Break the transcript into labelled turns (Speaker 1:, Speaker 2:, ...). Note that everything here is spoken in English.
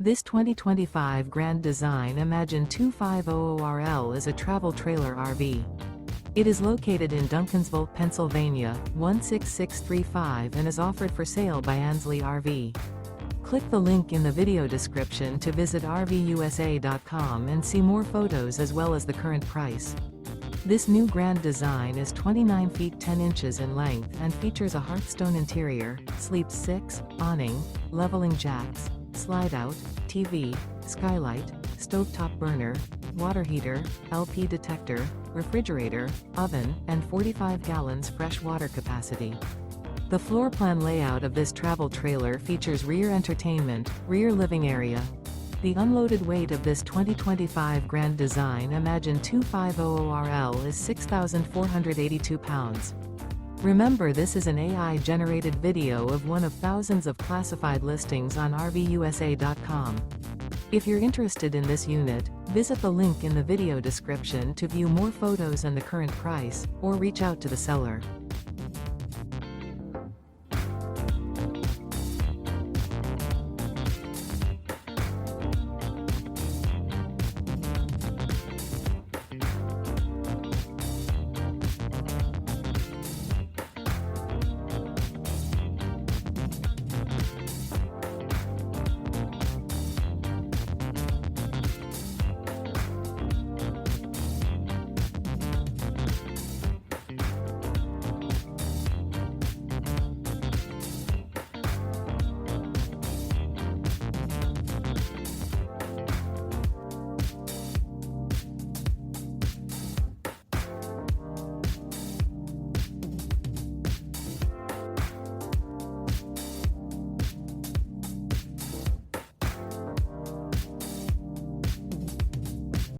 Speaker 1: This 2025 Grand Design Imagine 2500RL is a travel trailer RV. It is located in Duncansville, Pennsylvania, 16635 and is offered for sale by Ansley RV. Click the link in the video description to visit RVUSA.com and see more photos as well as the current price. This new Grand Design is 29 feet 10 inches in length and features a Hearthstone interior, sleeps 6, awning, leveling jacks, slide-out, TV, skylight, stovetop burner, water heater, LP detector, refrigerator, oven, and 45 gallons fresh water capacity. The floor plan layout of this travel trailer features rear entertainment, rear living area. The unloaded weight of this 2025 Grand Design Imagine 2500RL is 6,482 pounds. Remember, this is an AI-generated video of one of thousands of classified listings on RVUSA.com. If you're interested in this unit, visit the link in the video description to view more photos and the current price, or reach out to the seller.